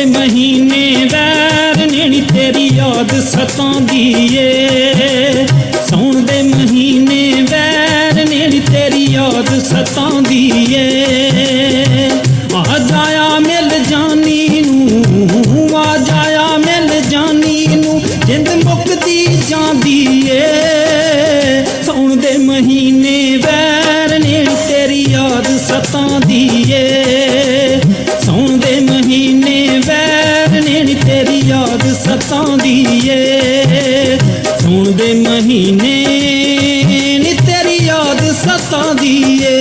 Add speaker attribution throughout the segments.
Speaker 1: महीने वैर नेणी तेरी याद सतांदी ए। सौण दे महीने वैर नेणी तेरी याद सतांदी ए। आ जाया मिल जानी नूं, आ जाया मिल जानी नूं, जिंद मुकदी जांदी ए। सौण दे महीने वैर नेणी तेरी याद सतांदी ए। सौण दे महीने वैर नेणी तेरी याद सतांदी ए। सौण दे महीने नी तेरी याद सतांदी ए।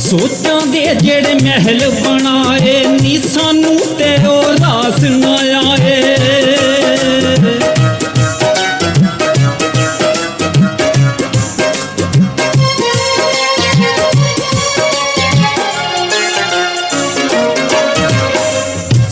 Speaker 1: सोचां दे जेड़े महल बनाए नी सानू ते ओ रास ना आए।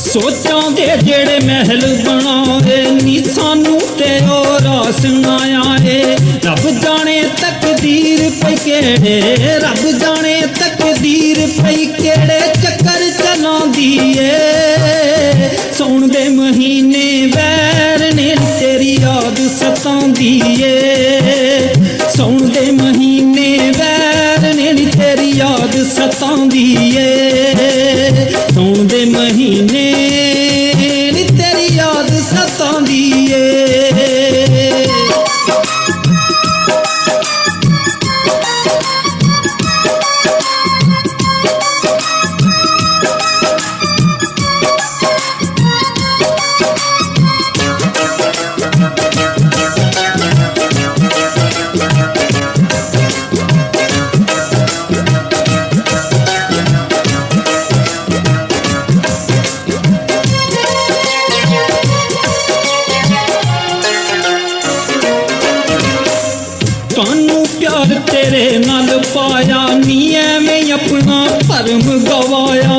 Speaker 1: सोचां दे जेड़े महल बनाए नी सानू ते ओ रास ना आए। रब जाने तकदीर पई केड़े, रब जाने तकदीर पई केड़े चक्कर चलांदी ए। सौण दे महीने वैर नेणी तेरी याद सतांदी ए। सौण दे महीने वैर नेणी तेरी याद सतांदी ए। सौण दे महीने नी तेरी याद सतांदी ए। कानू प्यार तेरे नाल पाया नी एवें अपना भरम गवाया।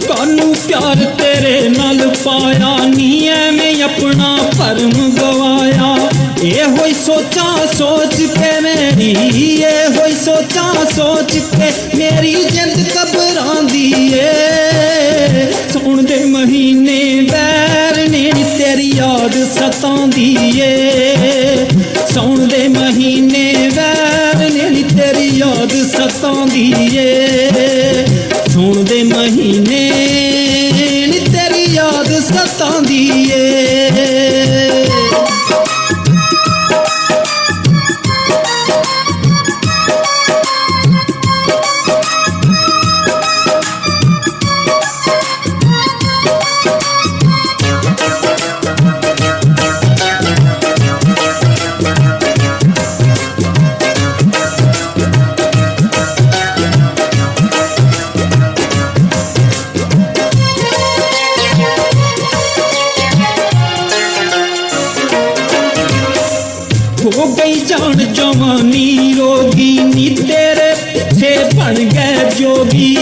Speaker 1: कानू प्यार तेरे नाल पाया नी एवें अपना भरम गवाया। ये होई सोचा सोच के मेरी, ये होई सोचा सोच के मेरी जिंद घबरांदी ए। सौण दे महीने वैर नेणी तेरी याद सतांदी ए। सौण दे महीने वैर नेणी तेरी याद सतांदी ए। सौण दे महीने नी तेरी याद सतांदी ए। हो गई जान जवानी रोगी नी तेरे पीछे बन गए जोगी।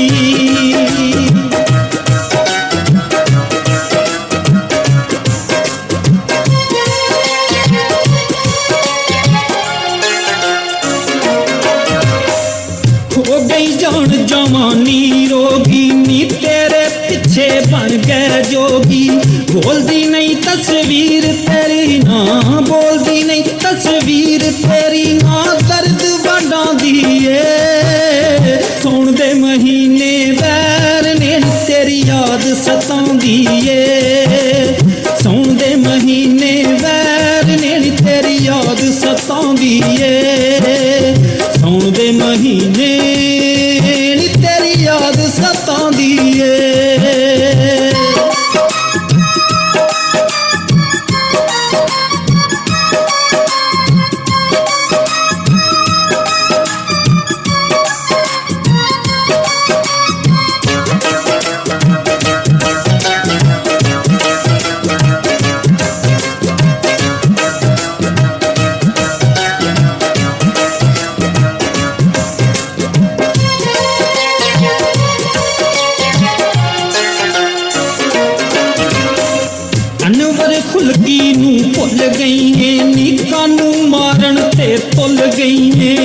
Speaker 1: हो गई जान जवानी रोगी नी तेरे ਗਏ ਜੋਗੀ। ਬੋਲਦੀ ਨਹੀਂ ਤਸਵੀਰ ਤੇਰੀ ਨਾ, ਬੋਲਦੀ ਨਹੀਂ ਤਸਵੀਰ ਤੇਰੀ ਨਾ, ਦਰਦ ਵੰਡਾਉਂਦੀ ਏ। ਸੌਣ ਦੇ ਮਹੀਨੇ ਵੈਰ ਨੇ ਤੇਰੀ ਯਾਦ ਸਤਾਉਂਦੀ ਏ। ਸੌਣ ਦੇ ਮਹੀਨੇ ਵੈਰ ਨੇ ਤੇਰੀ ਯਾਦ ਸਤਾਉਂਦੀ ਏ। ਸੌਣ ਦੇ ਮਹੀਨੇ ਨੀ ਤੇਰੀ ਯਾਦ ਸਤਾਉਂਦੀ ਏ। ਅਨਵਰ ਖੁਲਕੀ ਨੂੰ ਭੁੱਲ ਗਈ ਏ, ਨੀਕਾਂ ਨੂੰ ਮਾਰਨ ਤੇ ਤੁੱਲ ਗਈ ਏ।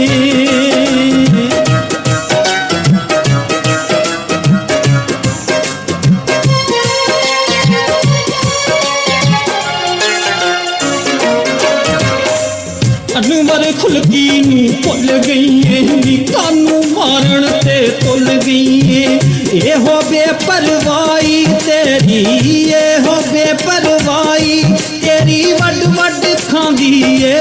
Speaker 1: ਅਨਵਰ ਖੁਲਕੀ ਨੂੰ ਭੁੱਲ ਗਈ ਏ, ਨੀਕਾਂ ਨੂੰ ਮਾਰਨ ਤੇ ਤੁੱਲ ਗਈ ਏ। ਇਹੋ ਬੇਪਰਵਾਹੀ ਤੇਰੀ, ਇਹੋ ਬੇਪਰਵਾਹੀ ਤੇਰੀ ਵੱਡ ਵੱਡ ਖਾਂਦੀ ਏ।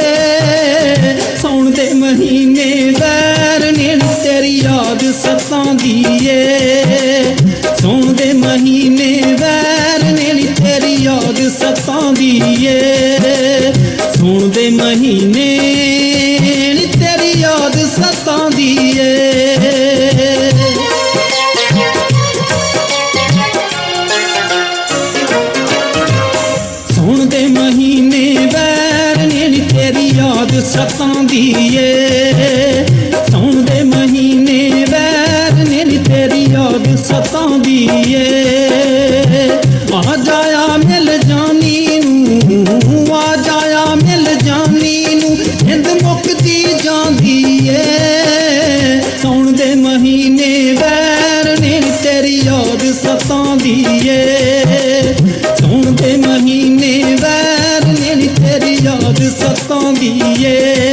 Speaker 1: ਸੌਣ ਦੇ ਮਹੀਨੇ ਵੈਰ ਨੇ ਤੇਰੀ ਯਾਦ ਸਤਾਉਂਦੀ ਏ। ਸੌਣ ਦੇ ਮਹੀਨੇ ਵੈਰ ਨੇ ਤੇਰੀ ਯਾਦ ਸਤਾਉਂਦੀ ਏ। ਸੌਣ ਦੇ ਮਹੀਨੇ ਨੀ ਤੇਰੀ ਯਾਦ ਸਤਾਉਂਦੀ ਏ। ਸੌਣ ਦੇ ਮਹੀਨੇ ਵੈਰ ਨੇ ਤੇਰੀ ਯਾਦ ਸਤਾਉਂਦੀ ਏ। ਸੌਣ ਦੇ ਮਹੀਨੇ ਵੈਰ ਨੇ ਤੇਰੀ ਯਾਦ ਸਤਾਉਂਦੀ ਏ। ਆ ਜਾਇਆ ਮਿਲ ਜਾਨੀ ਨੂੰ, ਆ ਜਾਇਆ ਮਿਲ ਜਾਨੀ ਨੂੰ, ਜਿੰਦ ਮੁੱਕਦੀ ਜਾਂਦੀ ਏ। ਸੌਣ ਦੇ ਮਹੀਨੇ ਵੈਰ ਨੇ ਤੇਰੀ ਯਾਦ ਸਤਾਉਂਦੀ ਏ। ਸੌਣ ਦੇ ਮਹੀਨੇ ਵੈਰ ਨੇ ਤੇਰੀ ਯਾਦ ਸਤਾਉਂਦੀ ਏ।